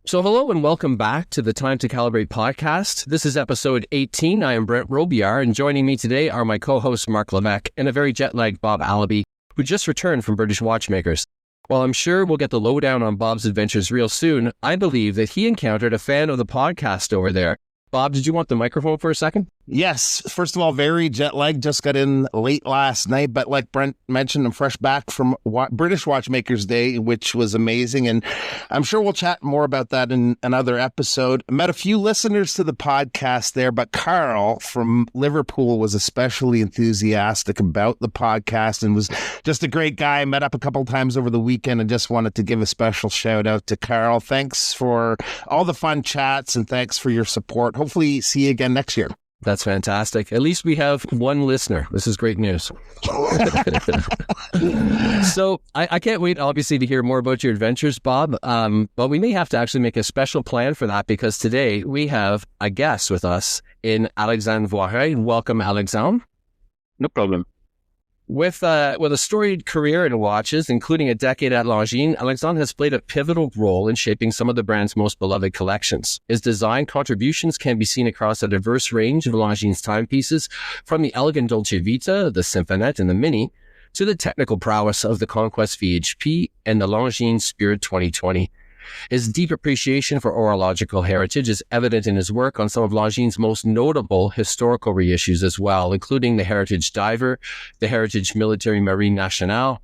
So hello and welcome back to the Time to Calibrate podcast. This is episode 18. I am Brent Robillard, and joining me today are my co-host Mark Levesque and a very jet-lagged Bob Allaby, who just returned from British Watchmakers. While I'm sure we'll get the lowdown on Bob's adventures real soon, I believe that he encountered a fan of the podcast over there. Bob, did you want the microphone for a second? Yes. First of all, very jet-lagged. Just got in late last night, but like Brent mentioned, I'm fresh back from British Watchmakers Day, which was amazing. And I'm sure we'll chat more about that in another episode. I met a few listeners to the podcast there, but Carl from Liverpool was especially enthusiastic about the podcast and was just a great guy. I met up a couple of times over the weekend and just wanted to give a special shout out to Carl. Thanks for all the fun chats and thanks for your support. Hopefully see you again next year. That's fantastic. At least we have one listener. This is great news. So I can't wait, obviously, to hear more about your adventures, Bob. But we may have to actually make a special plan for that because today we have a guest with us in Alexandre Voirin. Welcome, Alexandre. No problem. With a storied career in watches, including a decade at Longines, Alexandre has played a pivotal role in shaping some of the brand's most beloved collections. His design contributions can be seen across a diverse range of Longines timepieces, from the elegant Dolce Vita, the Symphonette, and the Mini, to the technical prowess of the Conquest VHP and the Longines Spirit 2020. His deep appreciation for horological heritage is evident in his work on some of Longines' most notable historical reissues as well, including the Heritage Diver, the Heritage Militaire Marine Nationale,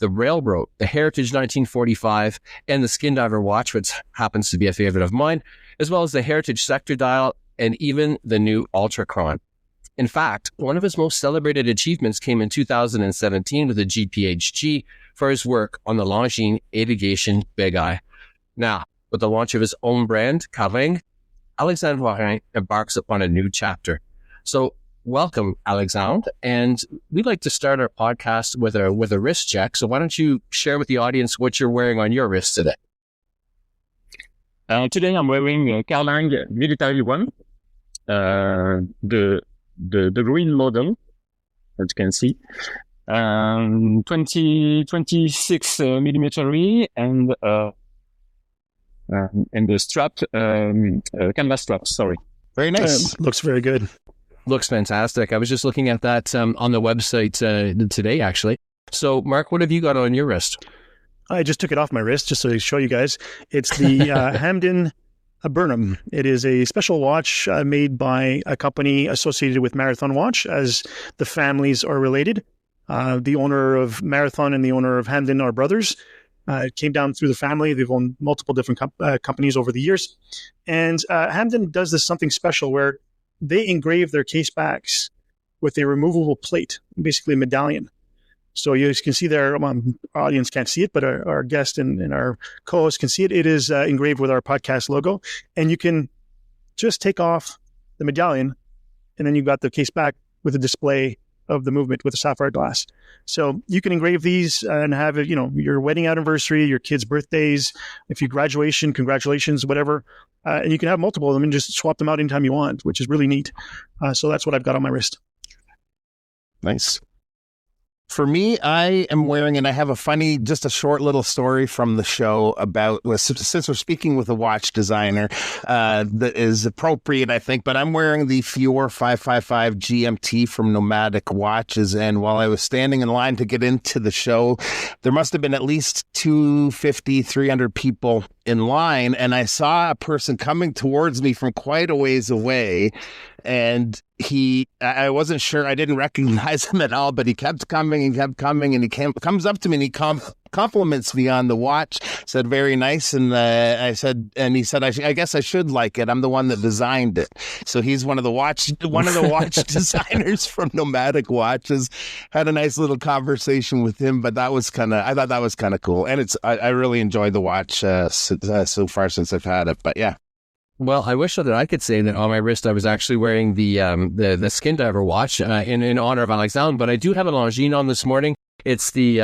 the Railroad, the Heritage 1945, and the Skin Diver watch, which happens to be a favorite of mine, as well as the Heritage Sector Dial and even the new Ultrachron. In fact, one of his most celebrated achievements came in 2017 with the GPHG for his work on the Longines Avigation BigEye. Now, with the launch of his own brand, Carlingue, Alexandre Voirin embarks upon a new chapter. So, welcome, Alexandre. And we'd like to start our podcast with a wrist check. So, why don't you share with the audience what you're wearing on your wrist today? Today I'm wearing a Carlingue military one, the green model, as you can see, 26 millimeter and the strap, canvas strap, sorry. Very nice. Looks very good. Looks fantastic. I was just looking at that on the website today, actually. So, Mark, what have you got on your wrist? I just took it off my wrist just to show you guys. It's the Hamden Burnham. It is a special watch made by a company associated with Marathon Watch, as the families are related. The owner of Marathon and the owner of Hamden are brothers. It came down through the family. They've owned multiple different companies over the years. And Hamden does this something special where they engrave their case backs with a removable plate, basically a medallion. So you can see there, our audience can't see it, but our guest and our co-host can see it. It is engraved with our podcast logo. And you can just take off the medallion, and then you've got the case back with a display of the movement with a sapphire glass. So you can engrave these and have it, your wedding anniversary, your kids' birthdays, if you graduation, congratulations, whatever. And you can have multiple of them and just swap them out anytime you want, which is really neat. So that's what I've got on my wrist. Nice. For me, I am wearing, and I have just a short little story from the show about, since we're speaking with a watch designer, that is appropriate, I think, but I'm wearing the Fior 555 GMT from Nomadic Watches. And while I was standing in line to get into the show, there must have been at least 250, 300 people in line. And I saw a person coming towards me from quite a ways away. And I wasn't sure, I didn't recognize him at all, but he kept coming and comes up to me and he compliments me on the watch, said, very nice. And he said, I guess I should like it. I'm the one that designed it. So he's one of the watch designers from Nomadic Watches. Had a nice little conversation with him, but I thought that was kind of cool. And I really enjoyed the watch so far since I've had it, but yeah. Well, I wish that I could say that on my wrist I was actually wearing the Skin Diver watch in honor of Alexandre, but I do have a Longines on this morning. It's the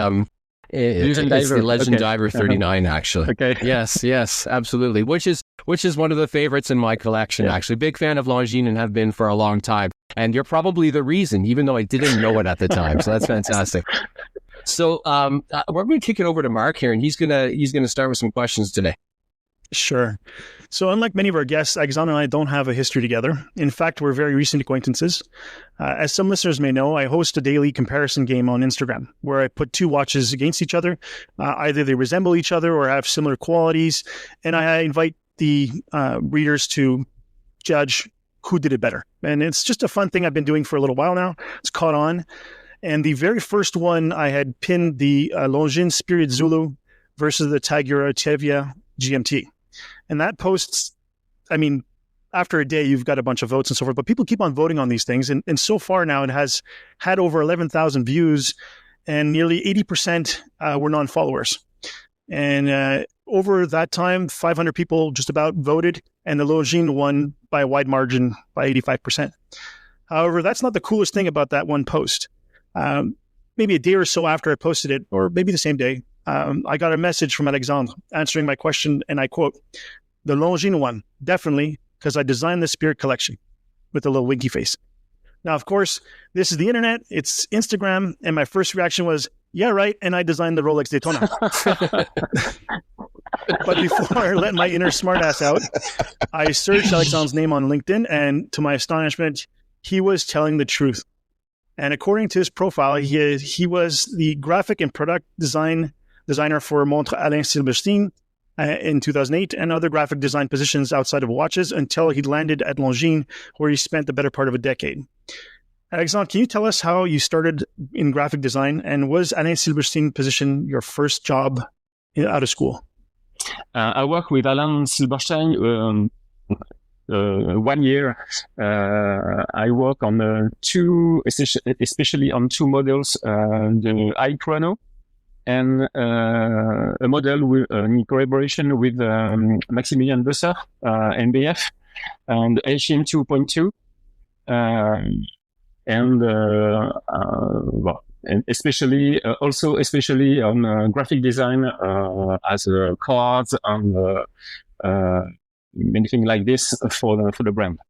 Legend Diver 39, actually. Okay. Yes, absolutely. Which is one of the favorites in my collection, actually. Big fan of Longines and have been for a long time. And you're probably the reason, even though I didn't know it at the time. So that's fantastic. So we're going to kick it over to Mark here, and he's gonna start with some questions today. Sure. So unlike many of our guests, Alexandre and I don't have a history together. In fact, we're very recent acquaintances. As some listeners may know, I host a daily comparison game on Instagram where I put two watches against each other. Either they resemble each other or have similar qualities. And I invite the readers to judge who did it better. And it's just a fun thing I've been doing for a little while now. It's caught on. And the very first one, I had pinned the Longines Spirit Zulu versus the Tagura Tevya GMT. And that posts, I mean, after a day, you've got a bunch of votes and so forth, but people keep on voting on these things. And so far now, it has had over 11,000 views and nearly 80% were non-followers. And over that time, 500 people just about voted, and the Longines won by a wide margin by 85%. However, that's not the coolest thing about that one post. Maybe a day or so after I posted it, or maybe the same day, I got a message from Alexandre answering my question, and I quote, "The Longines one, definitely, because I designed the Spirit collection," with a little winky face. Now, of course, this is the internet, it's Instagram, and my first reaction was, yeah, right, and I designed the Rolex Daytona. But before I let my inner smartass out, I searched Alexandre's name on LinkedIn, and to my astonishment, he was telling the truth. And according to his profile, he was the graphic and product designer for Montre Alain Silberstein in 2008 and other graphic design positions outside of watches until he landed at Longines, where he spent the better part of a decade. Alexandre, can you tell us how you started in graphic design, and was Alain Silberstein position your first job out of school? I worked with Alain Silberstein 1 year. I work on especially on two models, the I Chrono and a model in collaboration with Maximilian Bösser, NBF, and HM 2.2. And especially on graphic design as cards and anything like this for the brand.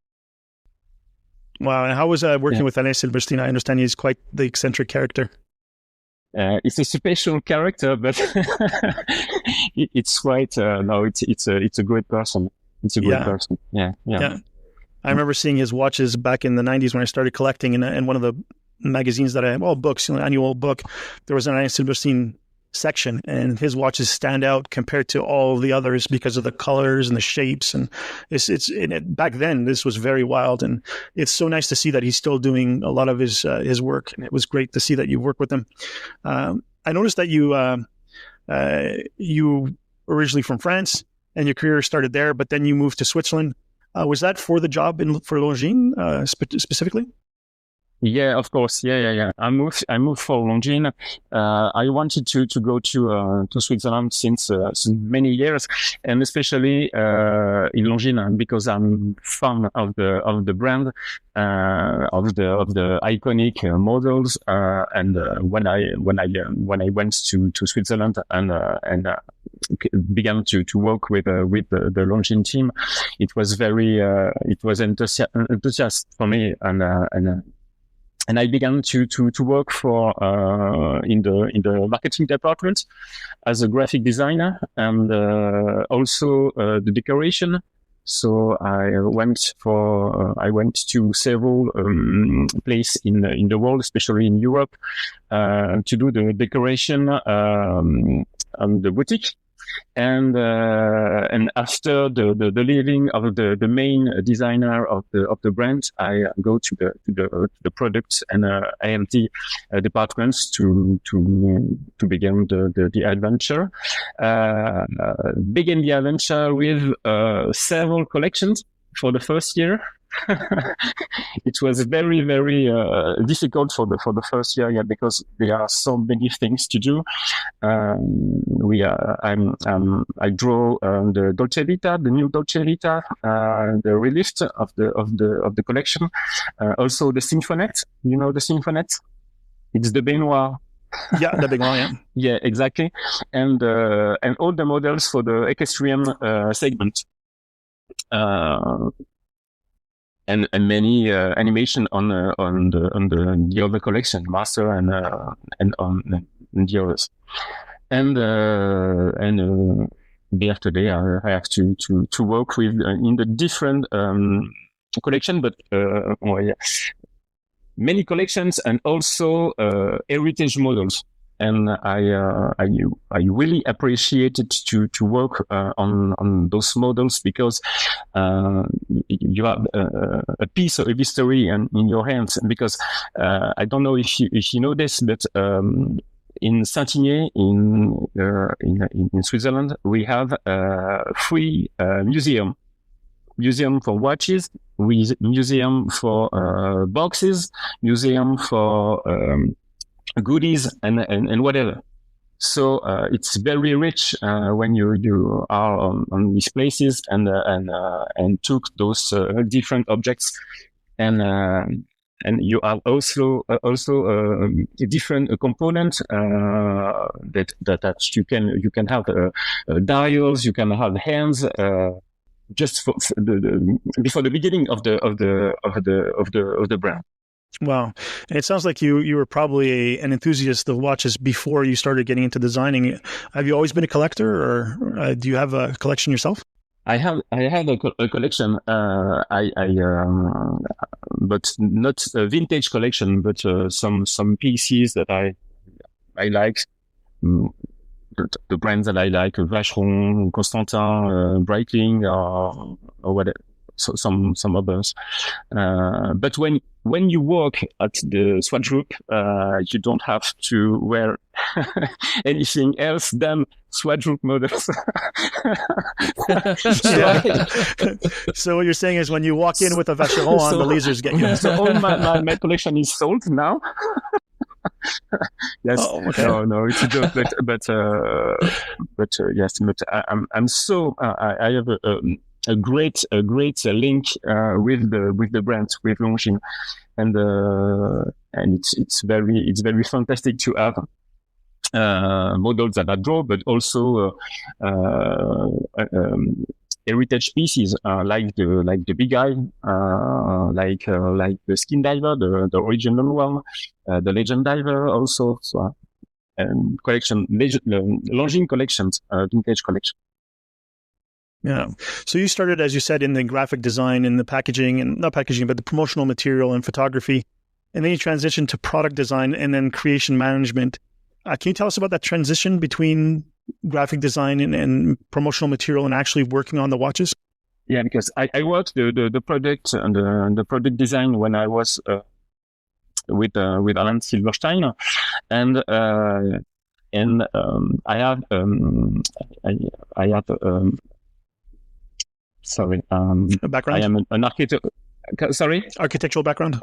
Wow! And how was working with Alain Silberstein? I understand he's quite the eccentric character. It's a special character, but it's quite it's a great person. It's a great person. Yeah. I remember seeing his watches back in the 90s when I started collecting, in one of the magazines that books, annual book, there was an Alain Silberstein section, and his watches stand out compared to all the others because of the colors and the shapes. And back then, this was very wild, and it's so nice to see that he's still doing a lot of his work. And it was great to see that you work with him. I noticed that you originally from France, and your career started there, but then you moved to Switzerland. Was that for the job for Longines specifically? Yeah, of course. Yeah. I moved for Longines. I wanted to go to Switzerland since many years, and especially in Longines because I'm fan of the brand, of the iconic models. And when I went to Switzerland and began to work with the Longines team, it was very enthusiastic for me, and I began to work for in the marketing department as a graphic designer and also the decoration. So I went to several places in the world, especially in Europe, to do the decoration on the boutique. And after the leaving of the main designer of the brand, I go to the products and AMT departments to begin the adventure. Begin the adventure with several collections for the first year. It was very, very difficult for the first year, because there are so many things to do. I draw the Dolce Vita, the new Dolce Vita, the relief of the collection, also the Symphonette. You know the Symphonette? It's the baignoire. Yeah, the baignoire. Yeah. Yeah, exactly. And all the models for the equestrian segment. And many animation on the other collection, Master and on the others, and day after day, I have to work with in the different collection, but many collections and also heritage models. And I really appreciated to work on those models because you have a piece of history in your hands. Because I don't know if you know this, but in Saint-Igny in Switzerland, we have three museum for watches, museum for boxes, museum for goodies and whatever. So it's very rich when you are on these places and took those different objects and you have also a different component that you can have dials, you can have hands. Just before the beginning of the brand. Wow. And it sounds like you were probably an enthusiast of watches before you started getting into designing. Have you always been a collector, or do you have a collection yourself? I have a collection. But not a vintage collection, but some pieces that I like. The brands that I like, Vacheron, Constantin, Breitling, or whatever. So some others. But when you work at the Swatch Group, you don't have to wear anything else than Swatch Group models. So what you're saying is when you walk in with a Vacheron on, the lasers get you. So all my collection is sold now. Yes. Oh, okay. No, it's a joke, but yes, but I'm so I have a great link with the brand, with Longines, and it's very fantastic to have models that I draw, but also heritage pieces like the BigEye, like the Skin Diver, the original one, the Legend Diver also. So collection, Longines collections, vintage collection. Yeah. So you started, as you said, in the graphic design and the packaging, and not packaging, but the promotional material and photography. And then you transitioned to product design and then creation management. Can you tell us about that transition between graphic design and promotional material and actually working on the watches? Yeah, because I worked the product and the product design when I was with Alain Silberstein, and I have a background. I am an architect. Sorry, architectural background.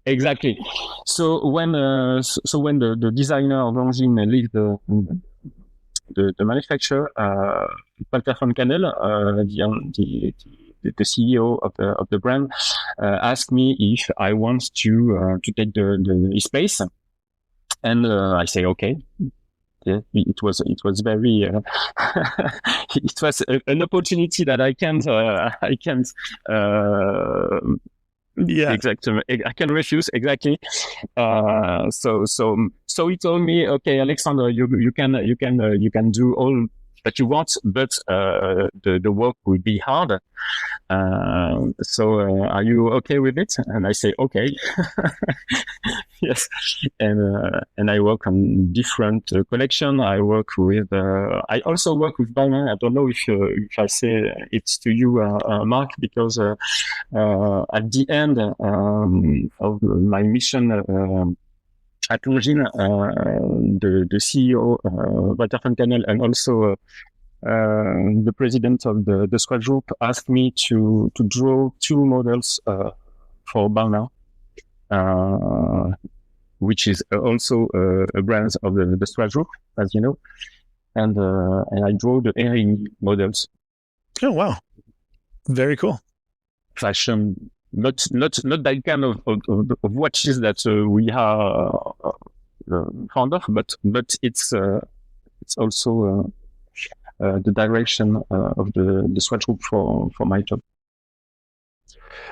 Exactly. So when the designer of Longines leave the manufacturer, Walter von Kannel, the CEO of the brand, asked me if I want to take the space, and I say okay. Yeah, it was very it was an opportunity that I can't yeah, exactly. I can refuse exactly. So he told me, okay, Alexandre, you can do all that you want, but the work will be hard. So are you okay with it? And I say okay. Yes. And I work on different collection. I work with. I also work with Balmain. I don't know if I say it's to you, Mark, because at the end of my mission at Longines, the CEO Walter von Kannel and also the president of the Swatch Group asked me to draw two models for Balmain. Which is also a brand of the Swatch Group, as you know, and I draw the Herring models. Oh wow, very cool. Fashion, not that kind of watches that we are fond of, but it's also the direction of the Swatch Group for my job.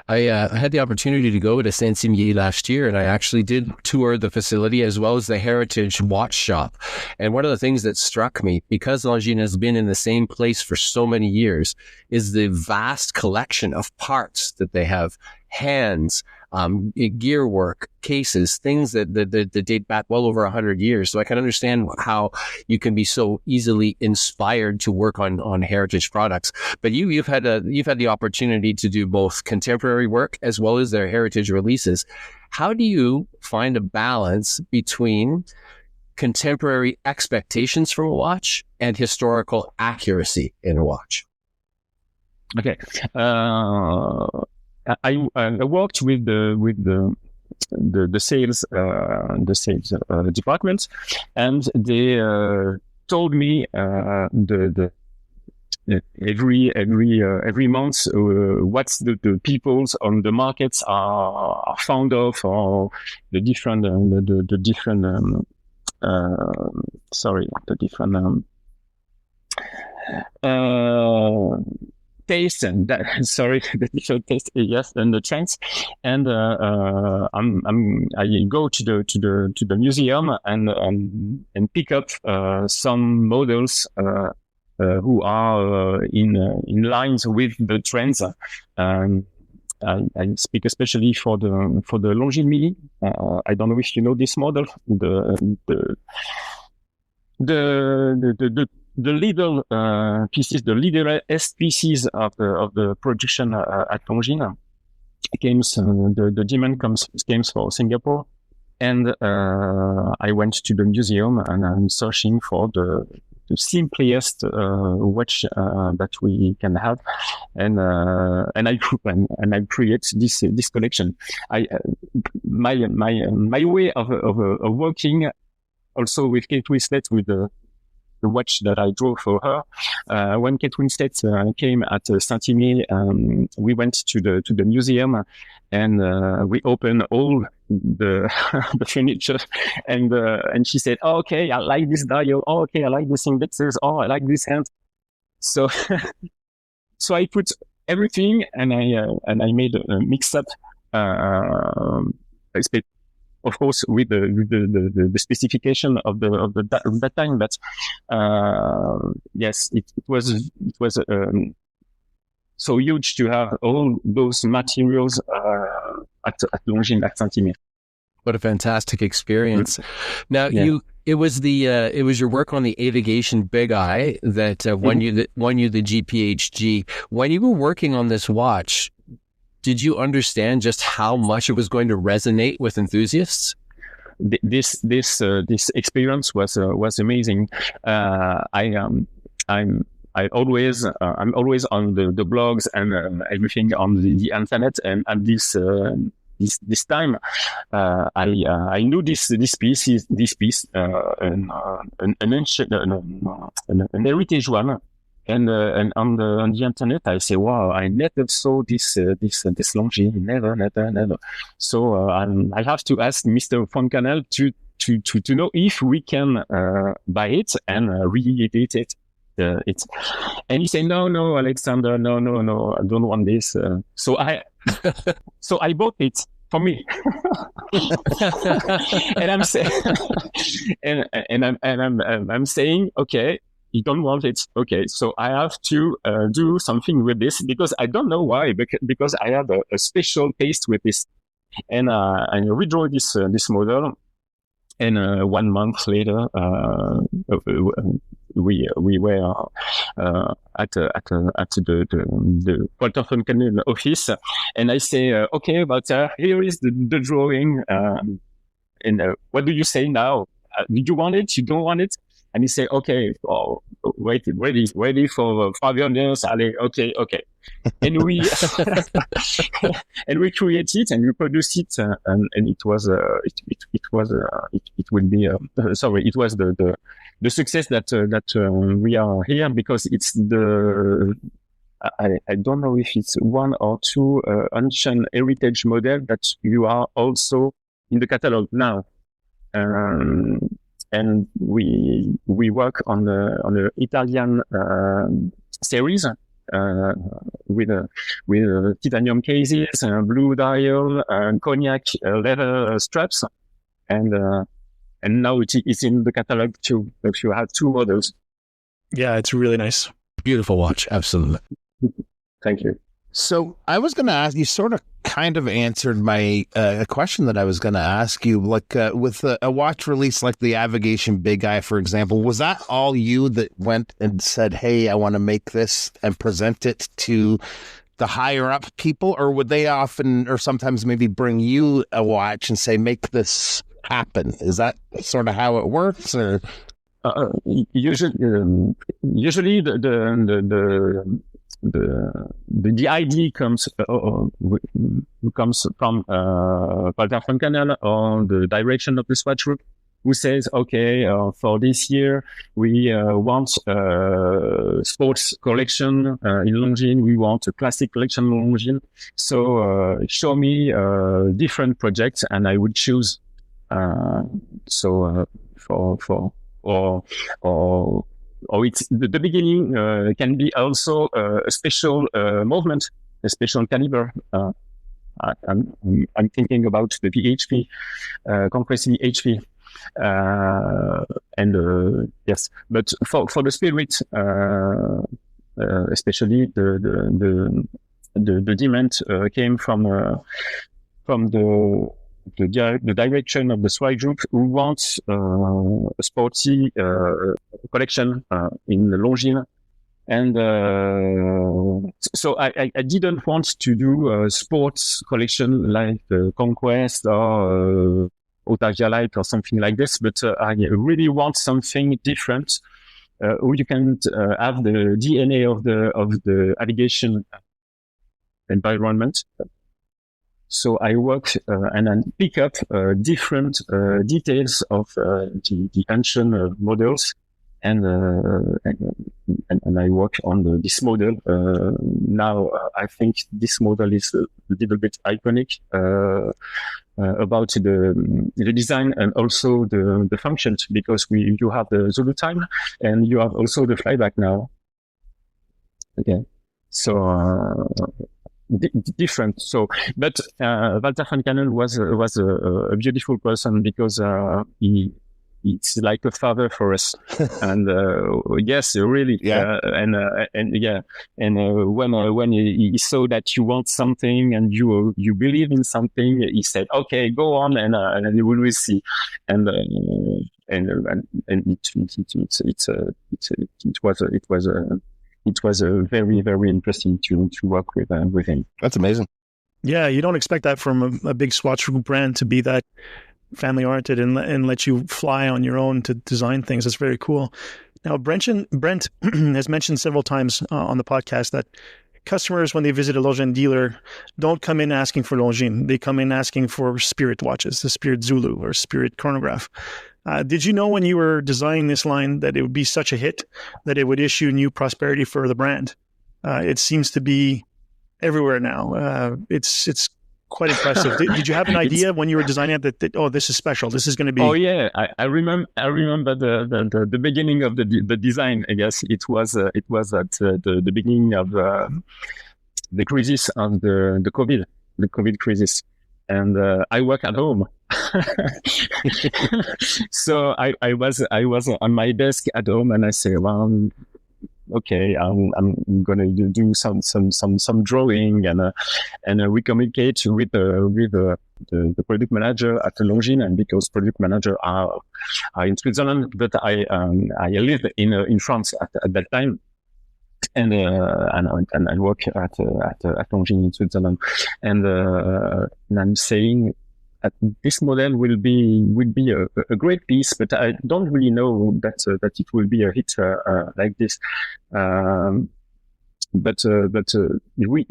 I had the opportunity to go to Saint-Imier last year, and I actually did tour the facility as well as the heritage watch shop. And one of the things that struck me, because Longines has been in the same place for so many years, is the vast collection of parts that they have, hands, gear work, cases, things that date back well over 100 years. So I can understand how you can be so easily inspired to work on heritage products. But you've had the opportunity to do both contemporary work as well as their heritage releases. How do you find a balance between contemporary expectations from a watch and historical accuracy in a watch? Okay. I worked with the sales department, and they told me every month what's the peoples on the markets are fond of, or the different taste and that, the different taste, yes, and the trends. And I go to the museum and pick up some models who are in lines with the trends. I speak especially for the Longines Mini. I don't know if you know this model. The little pieces, the little S pieces of the production at Longines the demand came for Singapore, and I went to the museum and I'm searching for the simplest watch that we can have, and I create this collection. My way of working also with Kate Winslet, with the watch that I drew for her. When Kate Winslet came at Saint-Imier, we went to the museum, and we opened all the furniture, and she said, oh, "Okay, I like this dial. Oh, okay, I like these indexes. Oh, I like this hand." So, so I put everything, and I made a mix up. Of course, with the specification of that time, but yes, it was so huge to have all those materials at Longines at Saint-Imier. What a fantastic experience! Now, yeah. It was your work on the Avigation BigEye that won you the GPHG. When you were working on this watch, did you understand just how much it was going to resonate with enthusiasts? This experience was amazing. I'm always on the blogs and everything on the internet, and at this time I knew this piece, an heritage one. And on the internet, I say, wow, I never saw this Longines, never. So I have to ask Mr. Foncanel to know if we can buy it and re-edit it. And he said, no, Alexander, no, I don't want this. So I bought it for me. And I'm saying, I'm saying, okay. You don't want it. Okay. So I have to do something with this, because I don't know why, because I have a special taste with this. And I redraw this model. And 1 month later, we were at the Walter Foncanel office, and I say, okay, but here is the drawing. And what do you say now? Did you want it? You don't want it? And he said, okay, ready for 5 years. Okay. And we and we create it and we produce it, and it was the success that we are here, because it's I don't know if it's 1 or 2 ancient heritage model that you are also in the catalog now. And we work on the Italian series, with titanium cases, blue dial, and cognac leather straps, and now it's in the catalog too. If you have 2 models. Yeah, it's really nice. Beautiful watch, absolutely. Thank you. So I was going to ask you, sort of kind of answered my question that I was going to ask you, like with a watch release like the Avigation BigEye, for example, was that all you that went and said, hey, I want to make this and present it to the higher up people, or would they often or sometimes maybe bring you a watch and say, make this happen? Is that sort of how it works? Or usually the idea comes from Walter Foncanel on the direction of the watch group, who says, okay, for this year we want sports collection in Longines, we want a classic collection in Longines, so show me different projects and I would choose or it's the beginning can be also a special movement, a special caliber. I'm thinking about the VHP, compressive HP, and yes. But for the spirit, especially the demand came from the direction of the SWI group, who wants a sporty collection in Longines. And so I didn't want to do a sports collection like Conquest or Otavia Light or something like this, but I really want something different, where you can have the DNA of the aviation environment. So I work and then pick up different details of the ancient models, and I work on this model. Now I think this model is a little bit iconic about the design and also the functions, because you have the Zulu time and you have also the flyback now. Okay, so. Different. So, but Walter Foncanel was a beautiful person, because it's like a father for us. And yes, really. Yeah. And yeah. And when he saw that you want something and you believe in something, he said, "Okay, go on, and we will see." And it was very, very interesting to work with him. That's amazing. Yeah, you don't expect that from a big Swatch Group brand to be that family oriented and let you fly on your own to design things. That's very cool. Now, Brent has mentioned several times on the podcast that customers, when they visit a Longines dealer, don't come in asking for Longines. They come in asking for Spirit watches, the Spirit Zulu or Spirit chronograph. Did you know when you were designing this line that it would be such a hit that it would issue new prosperity for the brand? It seems to be everywhere now. It's quite impressive. Did you have an idea when you were designing it that oh, this is special, this is going to be? Oh yeah, I remember the beginning of the design. I guess it was at the beginning of the crisis of the COVID crisis. And I work at home, so I was on my desk at home, and I say, well, okay, I'm gonna do some drawing, and we communicate with the product manager at Longines, and because product manager are in Switzerland, but I lived in France at that time. And I work at Longines in Switzerland, and I'm saying that this model will be a great piece, but I don't really know that it will be a hit like this. But we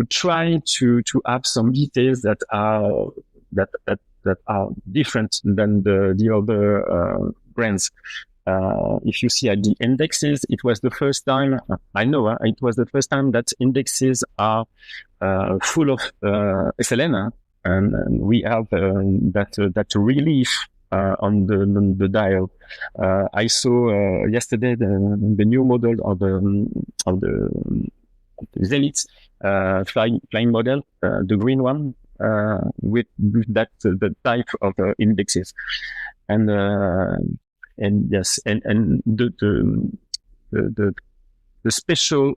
try to have some details that are different than the other brands. If you see at the indexes, it was the first time, it was the first time that indexes are full of SLN, and we have that relief on the dial. I saw yesterday the new model of the Zenith flying model, the green one, with that the type of indexes, and yes, and the special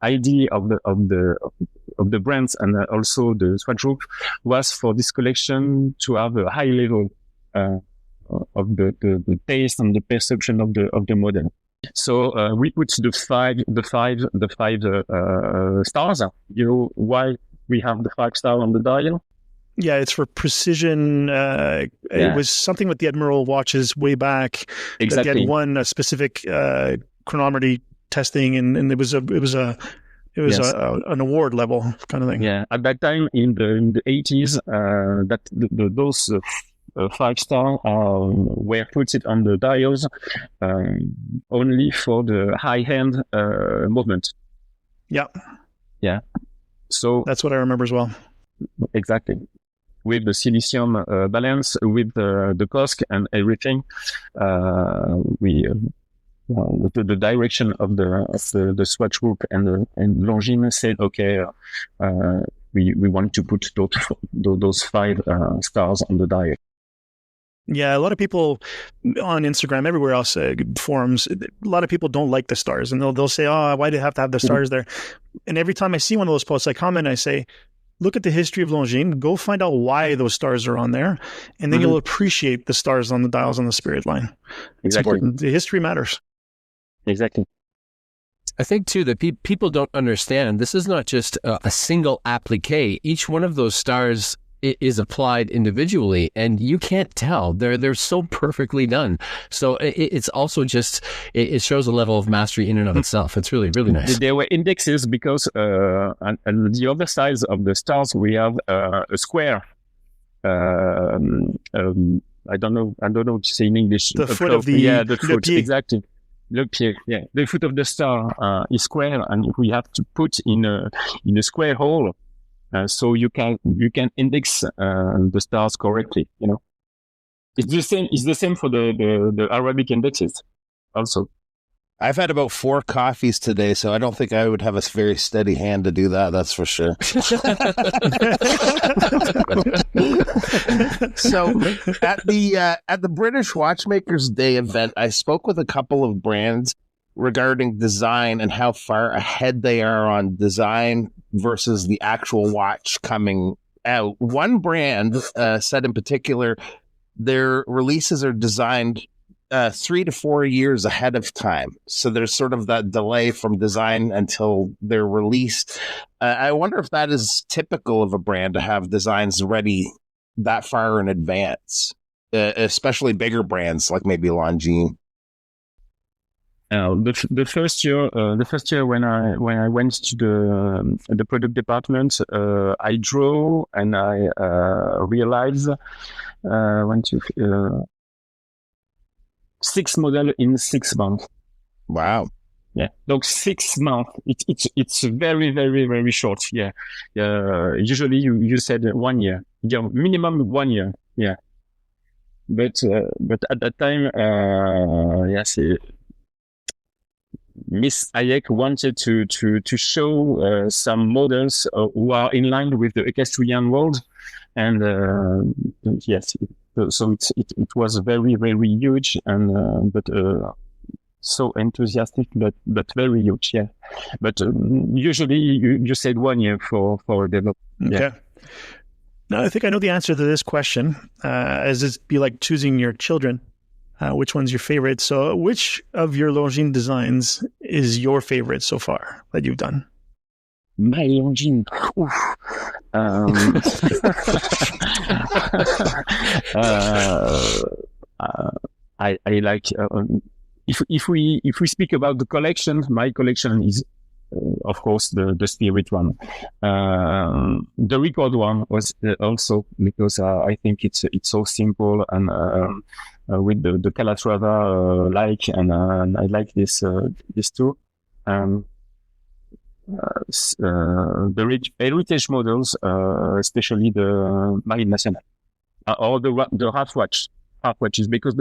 idea of the brands and also the Swatch Group was for this collection to have a high level of the taste and the perception of the model. So we put the five stars. You know why we have the 5 star on the dial? Yeah, it's for precision. It was something with the Admiral watches way back. Exactly. They had won a specific chronometry testing, and it was an award level kind of thing. Yeah, at that time in the 80s, that those 5 star were put it on the dials only for the high end movement. Yeah. Yeah. So that's what I remember as well. Exactly. With the silicium balance, with the COSC and everything, the direction of the Swatch Group and Longines said, okay, we want to put those 5 stars on the dial. Yeah, a lot of people on Instagram, everywhere else, forums, a lot of people don't like the stars, and they'll say, "Oh, why do you have to have the stars there?" And every time I see one of those posts, I comment, I say, "Look at the history of Longines. Go find out why those stars are on there, and then you'll appreciate the stars on the dials on the Spirit line." It's important. The history matters. Exactly. I think too that people don't understand. This is not just a single applique. Each one of those stars is applied individually, and you can't tell. They're so perfectly done. So it's also just it shows a level of mastery in and of itself. It's really, really nice. There were indexes because on the other sides of the stars we have a square. I don't know to say in English. The foot of the foot, exactly. Le pied, yeah. The foot of the star is square, and we have to put in a square hole. So you can index the stars correctly. You know, it's the same. It's the same for the Arabic indexes, also. I've had about 4 coffees today, so I don't think I would have a very steady hand to do that. That's for sure. So at the British Watchmakers Day event, I spoke with a couple of brands regarding design and how far ahead they are on design versus the actual watch coming out. One brand said in particular, their releases are designed 3 to 4 years ahead of time. So there's sort of that delay from design until they're released. I wonder if that is typical of a brand to have designs ready that far in advance, especially bigger brands like maybe Longines. The first year when I went to the product department, I draw and I realized 6 models in 6 months. Wow. Yeah. Donc 6 months. It's very, very, very short. Yeah. Usually you said 1 year. Yeah, minimum 1 year. Yeah. But at that time, yes, Miss Hayek wanted to show some models who are in line with the equestrian world, and yes, so it was very, very huge, and but so enthusiastic, but very huge, yeah. But usually you said 1 year for development. Okay. Yeah. Now I think I know the answer to this question, as it'd be like choosing your children. Which one's your favorite? So which of your Longines designs is your favorite so far that you've done? My Longines. I like if we speak about the collection, my collection is of course the Spirit one. The Record one was also because I think it's so simple and with the Calatrava and I like this too. The heritage models, especially the Marine Nationale. or the half watches, because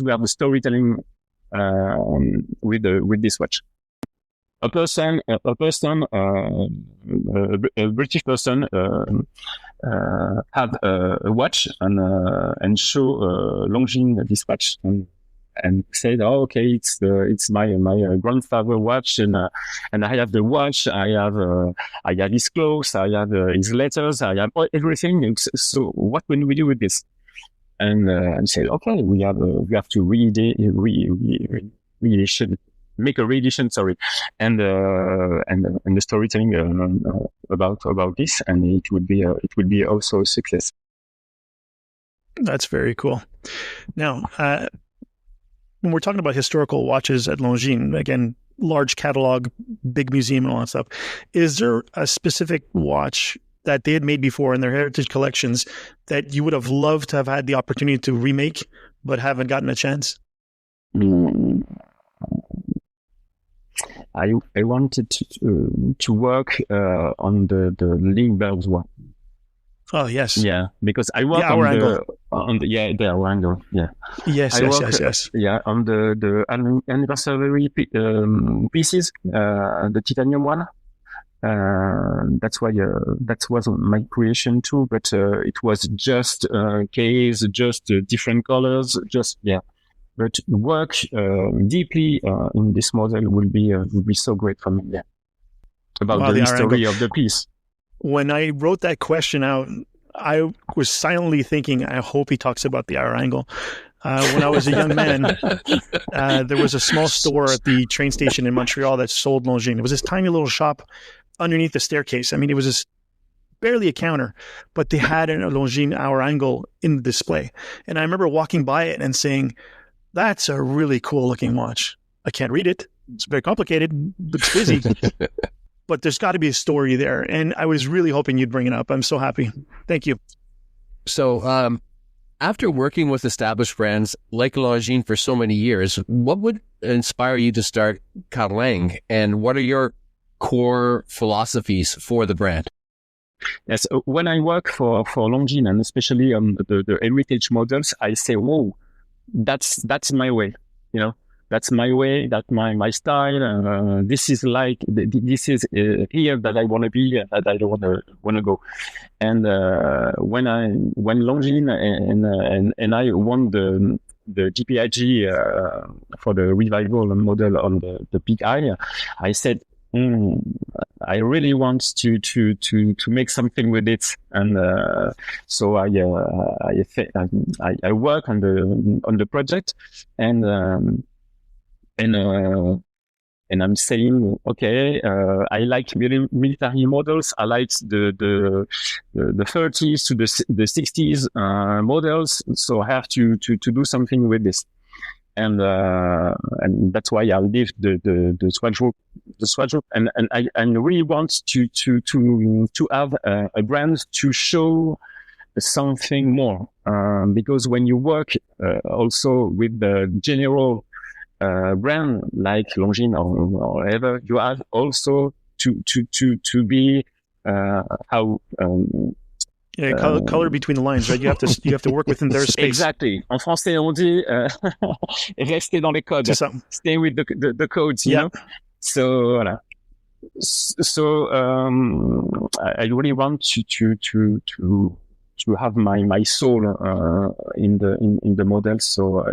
we have the storytelling with this watch. A British person had a watch and show Longines this watch and said, "Oh, okay, it's my grandfather watch, and I have the watch, I have his clothes, I have his letters, I have everything. So what can we do with this?" And said, "Okay, we have to make a reedition, sorry, and the storytelling about this, and it would be also a success." That's very cool. Now, when we're talking about historical watches at Longines, again, large catalog, big museum, and all that stuff, is there a specific watch that they had made before in their heritage collections that you would have loved to have had the opportunity to remake, but haven't gotten a chance? I wanted to work on the Lindbergh's one. Oh yes, yeah, because I work on the hour angle. Yeah, yes. Yeah, on the anniversary pieces, the titanium one. That's why that was my creation too. But it was just case, just different colors, just yeah. But work deeply in this model will be so great for me. Yeah. About the history of the piece. When I wrote that question out, I was silently thinking, I hope he talks about the hour angle. When I was a young man, there was a small store at the train station in Montreal that sold Longines. It was this tiny little shop underneath the staircase. I mean, it was just barely a counter, but they had a Longines hour angle in the display. And I remember walking by it and saying, "That's a really cool looking watch. I can't read it. It's very complicated. Looks busy." But there's got to be a story there. And I was really hoping you'd bring it up. I'm so happy. Thank you. So after working with established brands like Longines for so many years, what would inspire you to start Carlingue? And what are your core philosophies for the brand? Yes, when I work for Longines, and especially on the heritage models, I say, whoa, that's my way, you know. That's my way, that's my style. This is like, this is here that I want to be, that I don't want to go. And when Longines and I won the GPHG for the revival model on the BigEye, I said, I really want to make something with it, and so I work on the project, and I'm saying, okay, I like military models. I like the 30s to the 60s models. So I have to do something with this, and that's why I leave the Shoutout, and I really want to have a brand to show something more, because when you work also with the general brand like Longines or whatever, you have also to be color between the lines, right? You have to work within their space. Exactly. En français, on dit rester dans les codes. Stay with the codes, you know. So voilà. So I really want to have my soul in the model. So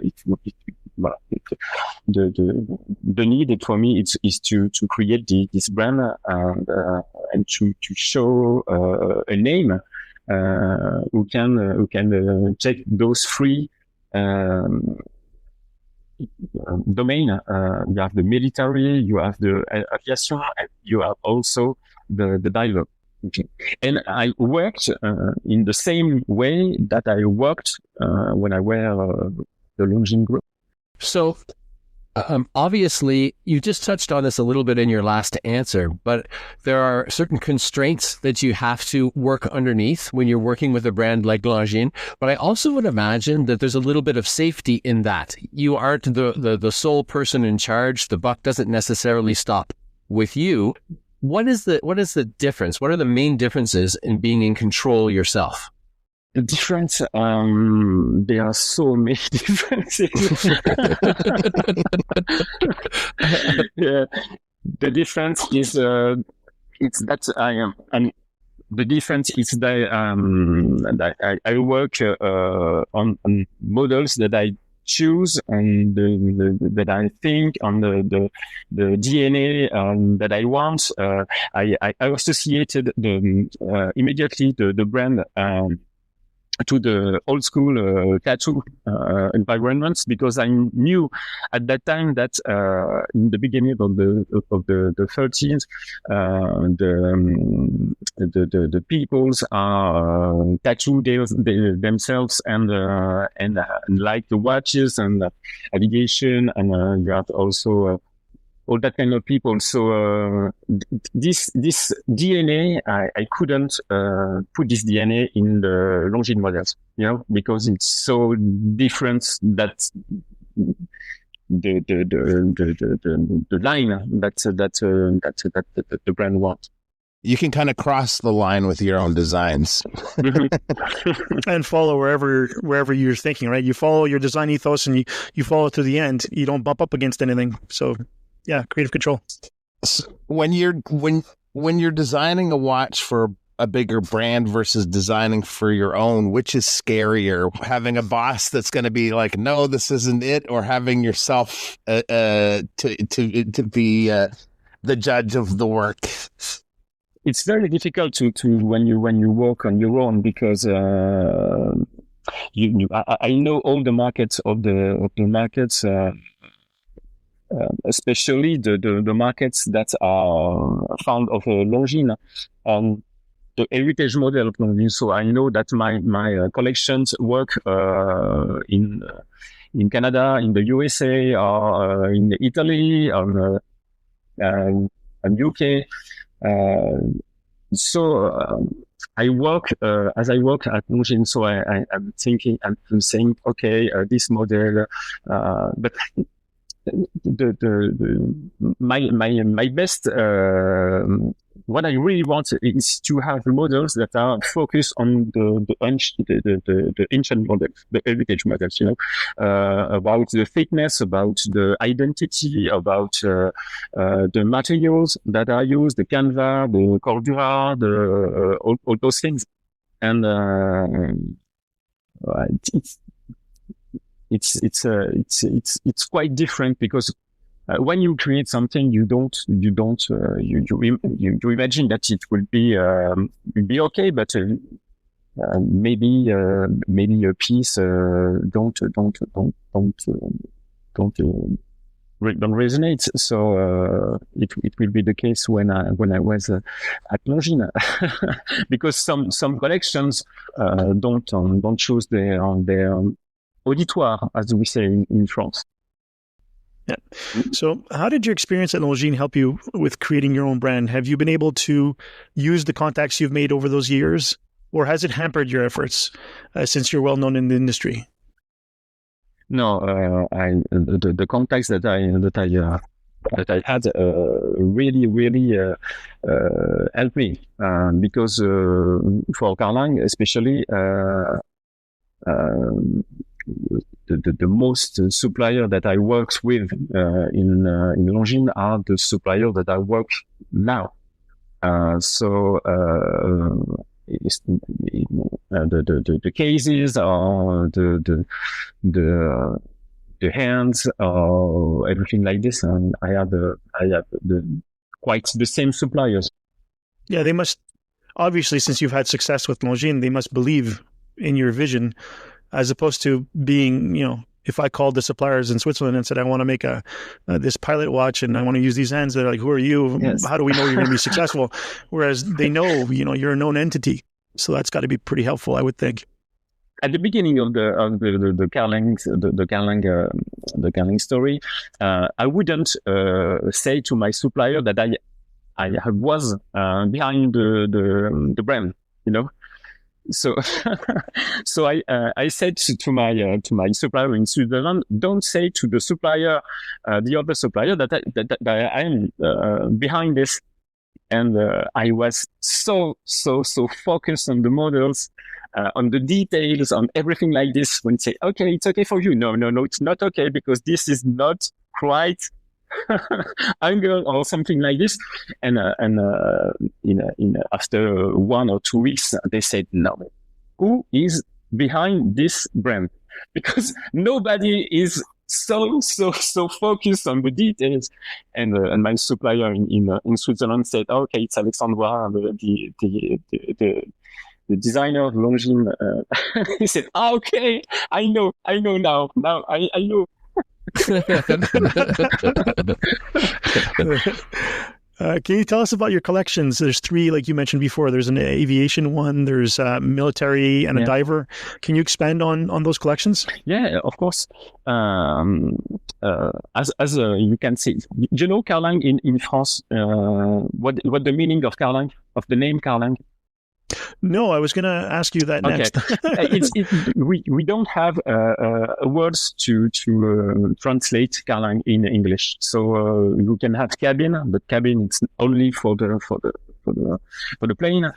the need for me is to create this brand and to show a name who can take those three domain. You have the military, you have the aviation, and you have also the dialogue. Okay. And I worked in the same way that I worked when I wear the Longines group. So obviously, you just touched on this a little bit in your last answer, but there are certain constraints that you have to work underneath when you're working with a brand like Longines. But I also would imagine that there's a little bit of safety in that. You aren't the sole person in charge. The buck doesn't necessarily stop with you. What is the difference? What are the main differences in being in control yourself? The difference, there are so many differences. Yeah, the difference is it's that I am, and the difference is that I work on models that I choose and that I think on the DNA that I want. I associated immediately the brand to the old school tattoo environments, because I knew at that time that in the beginning of the 30s, the peoples are tattoo themselves and like the watches and navigation, and you have also all that kind of people. So this DNA, I couldn't put this DNA in the Longines models, because it's so different that the line that the brand wants. You can kind of cross the line with your own designs and follow wherever you're thinking, right? You follow your design ethos and you follow it to the end. You don't bump up against anything. So yeah, creative control. So when you're designing a watch for a bigger brand versus designing for your own, which is scarier? Having a boss that's going to be like, no, this isn't it, or having yourself to be the judge of the work? It's very difficult to when you work on your own, because I know all the markets of the markets. Especially the markets that are found of Longines on the heritage model of Longines. So I know that my collections work in Canada, in the USA, or in Italy, and UK. I work as I work at Longines. So I'm saying, okay, this model, but my best, what I really want is to have models that are focused on the ancient models, the heritage models, about the thickness, about the identity, about the materials that are used, the canvas, the cordura, all those things. And it's quite different, because when you create something, you imagine that it will be okay, but maybe a piece don't resonate. So it will be the case when I was at Longines, because some collections don't choose their auditoire, as we say in France. Yeah. So how did your experience at Longines help you with creating your own brand? Have you been able to use the contacts you've made over those years, or has it hampered your efforts since you're well known in the industry? No, the contacts that I had really helped me, because for Carlingue especially, the most supplier that I worked with in Longines are the supplier that I work now. The cases or the hands or everything like this, and I have quite the same suppliers. Yeah, they must, obviously, since you've had success with Longines, they must believe in your vision, as opposed to being, if I called the suppliers in Switzerland and said, I want to make this pilot watch and I want to use these hands, they're like, who are you? Yes. How do we know you're going to be successful? Whereas they know, you're a known entity. So that's got to be pretty helpful, I would think. At the beginning of the Carlingue story, I wouldn't say to my supplier that I was behind the brand, So, I said to my supplier in Switzerland, don't say to the supplier, the other supplier, that I am behind this. And I was so focused on the models on the details, on everything like this. When you say, okay, it's okay for you. No, it's not okay because this is not quite angle or something like this. And after 1 or 2 weeks, they said, no, who is behind this brand? Because nobody is so focused on the details. And my supplier in Switzerland said, okay, it's Alexandre Voirin, the designer of Longines. He said, okay, I know now. Now I know. Can you tell us about your collections? There's 3, like you mentioned before. There's an aviation one, there's military, and a diver. Can you expand on those collections? Yeah, of course. As you can see, you know Carlingue in France. What the meaning of Carlingue, of the name Carlingue? No, I was going to ask you that next. We don't have words to translate Carlingue in English. So you can have cabin, but cabin it's only for the plane.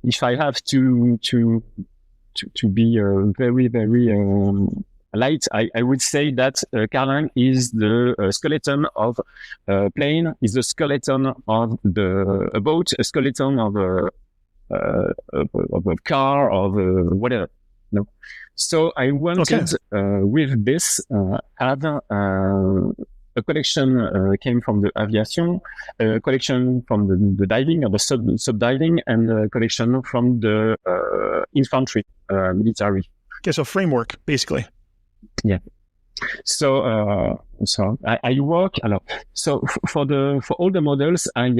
If I have to be very light, I would say that Carlingue is the skeleton of a plane, is the skeleton of a boat, a skeleton of a car, of whatever. No. So I wanted with this have a collection came from the aviation, a collection from the diving or the sub-diving, and a collection from the infantry, military. Okay, so framework, basically. Yeah. So I work a lot. So for all the models, I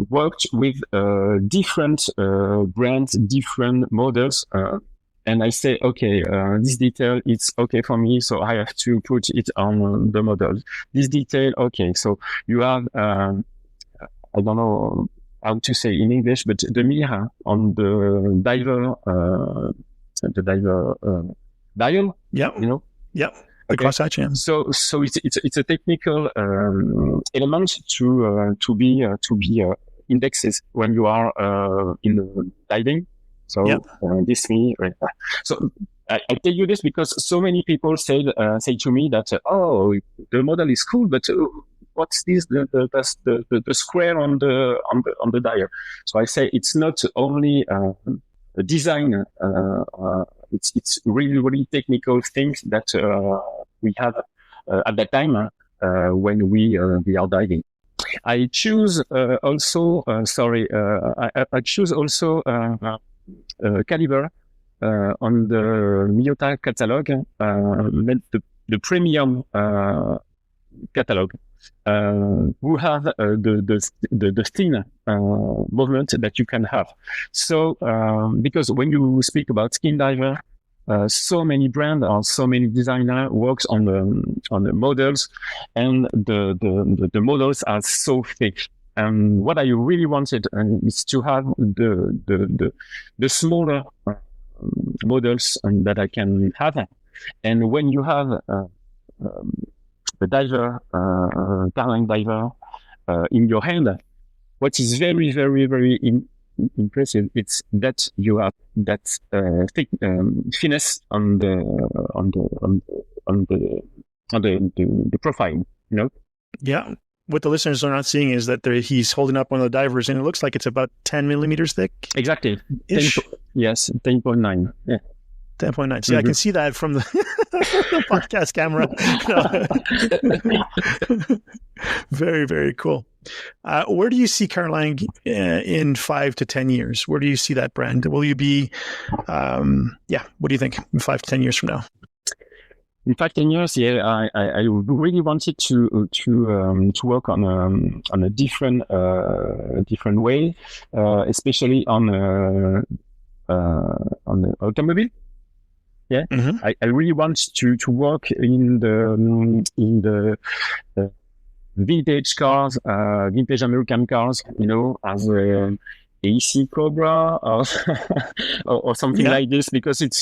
worked with different brands, different models, and I say, okay, this detail it's okay for me, so I have to put it on the model. This detail, okay, so you have I don't know how to say in English, but the mirror on the diver. Dial, yeah, you know, yeah, the cross hatch. Yeah. So it's a technical element to be indexes when you are in diving. So this me. So I tell you this because so many people say to me that the model is cool, but what's this the square on the dial? So I say it's not only a design. It's really technical things that we have at that time when we are diving. I choose also. I choose also caliber on the Miyota catalog, the premium catalog. Who have the thin movement that you can have. So because when you speak about skin diver, so many brands or so many designer works on the models, and the models are so thick. And what I really wanted is to have the smaller models that I can have. And when you have the diver, Carlingue diver, in your hand, what is very impressive, it's that you have that thick finesse on the profile, you know? Yeah. What the listeners are not seeing is that he's holding up one of the divers, and it looks like it's about 10 millimeters thick. Exactly. 10.9. Yeah. 10.9. See, I can see that from the podcast camera. Very cool. Where do you see Carlingue in 5 to 10 years? Where do you see that brand? Will you be, what do you think in 5 to 10 years from now? In 5 to 10 years, I really wanted to work on a different way, especially on the automobile. Yeah, mm-hmm. I really want to work in the vintage cars, vintage American cars, you know, as a AC Cobra or something like this, because it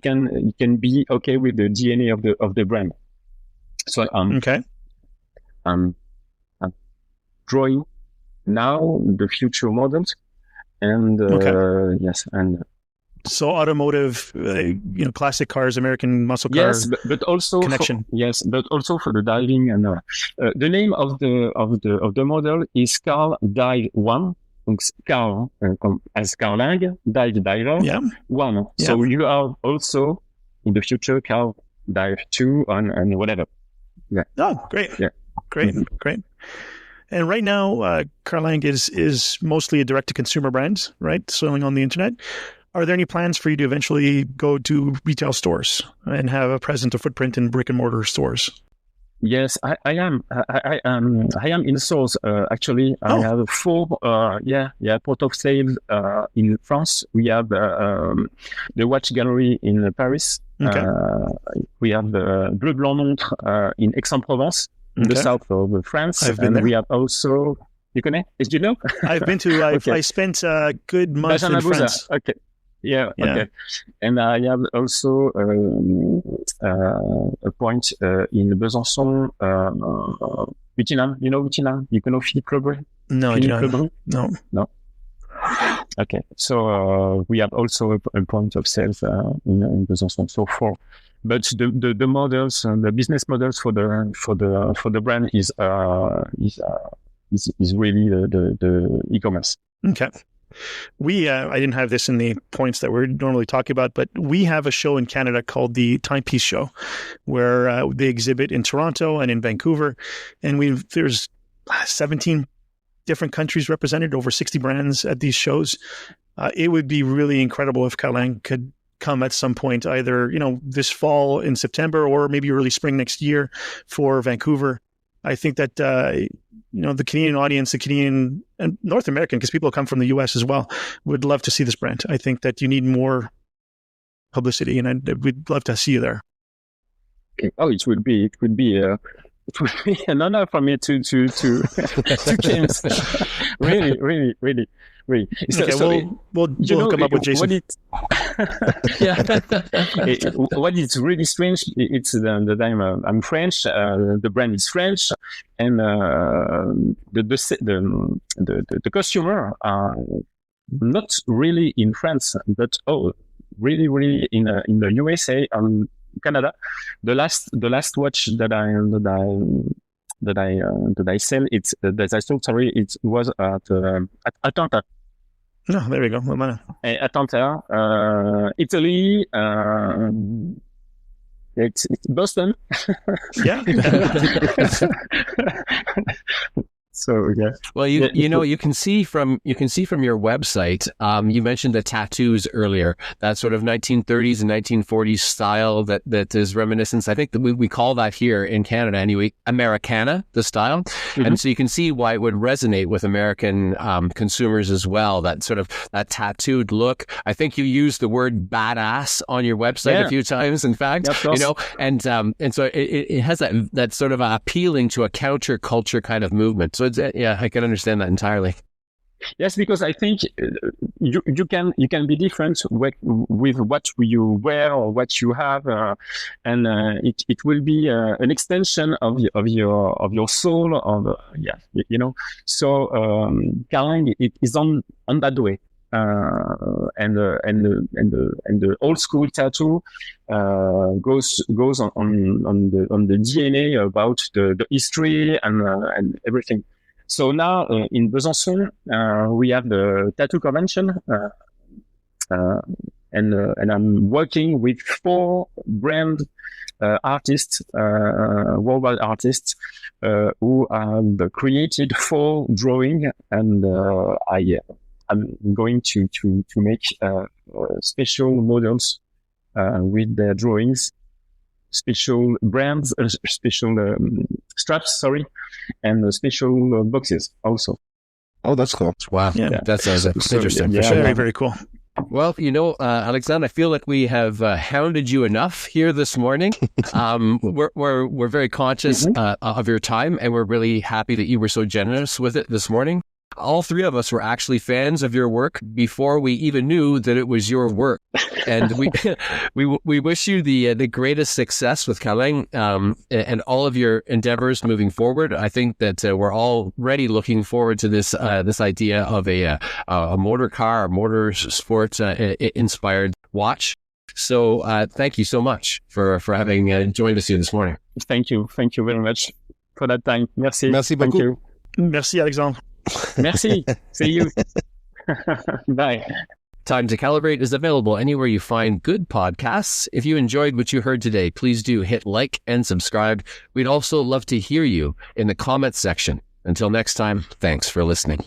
can be okay with the DNA of the brand. So okay. drawing now the future models. And yes, and so automotive, classic cars, American muscle car. Yes, but also connection. But also for the diving. And the name of the model is Carl Dive 1. Carl as Carlingue, diver 1. Yeah. So you are also in the future Carl Dive 2 and whatever. Yeah. Oh, great. Yeah. Great. And right now, Carlingue is mostly a direct-to-consumer brand, right? Selling on the internet. Are there any plans for you to eventually go to retail stores and have a presence or footprint in brick-and-mortar stores? Yes, I am. I am in stores. Actually, I have 4. Port of sale in France. We have the watch gallery in Paris. Okay. We have the Bleu Blanc Montre in Aix-en-Provence, in the south of France. I've been there. We have also. You connais? Did you know? I've been to. Okay. I spent a good month in France. Okay. Yeah. Okay. And I have also a point in Besançon, Vietnam. You know Vietnam? You know Philippe Claubre? No, I don't. No. Okay. So we have also a point of sales in Besançon. So far. But the models and the business models for the brand is really the e-commerce. Okay. I didn't have this in the points that we're normally talking about, but we have a show in Canada called the Timepiece Show, where they exhibit in Toronto and in Vancouver, and there's 17 different countries represented, over 60 brands at these shows. It would be really incredible if Carlingue could come at some point, either this fall in September or maybe early spring next year for Vancouver. I think that the Canadian audience, the Canadian and North American, because people come from the US as well, would love to see this brand. I think that you need more publicity, and we'd love to see you there. Oh, it would be an honor for me to James. Really. Okay, we'll come up with Jason. What is really strange, it's that I'm French, the brand is French, and the customer are not really in France, but really in the USA and Canada. The last watch that I sell, it was at Atlanta. No, there we go. Atlanta, Italy, it's Boston. Yeah. So yeah. Well, you can see from your website. You mentioned the tattoos earlier. That sort of 1930s and 1940s style that is reminiscence. I think that we call that here in Canada anyway, Americana, the style. Mm-hmm. And so you can see why it would resonate with American consumers as well. That sort of that tattooed look. I think you used the word badass on your website a few times. In fact, and so it has that sort of appealing to a counterculture kind of movement. So I can understand that entirely. Yes, because I think you can be different with what you wear or what you have, and it will be an extension of your soul. So Carlingue, it is on that way, and the old school tattoo goes on the DNA about the history and everything. So now in Besançon, we have the tattoo convention, and I'm working with 4 brand artists, worldwide artists, who have created 4 drawing, and I'm going to make special models with their drawings, special brands, special straps, and special boxes also. Oh, that's cool. Wow. Yeah. That sounds interesting. Yeah, very, very cool. Well, Alexandre, I feel like we have hounded you enough here this morning. We're very conscious of your time, and we're really happy that you were so generous with it this morning. All three of us were actually fans of your work before we even knew that it was your work. And we wish you the greatest success with Carlingue and all of your endeavors moving forward. I think that we're already looking forward to this idea of a motor car, a motor sports inspired watch. So thank you so much for having joined us here this morning. Thank you very much for that time. Merci. Merci beaucoup. Thank you. Merci, Alexandre. Merci. See you. Bye. Time to Calibrate is available anywhere you find good podcasts. If you enjoyed what you heard today, please do hit like and subscribe. We'd also love to hear you in the comments section. Until next time, thanks for listening.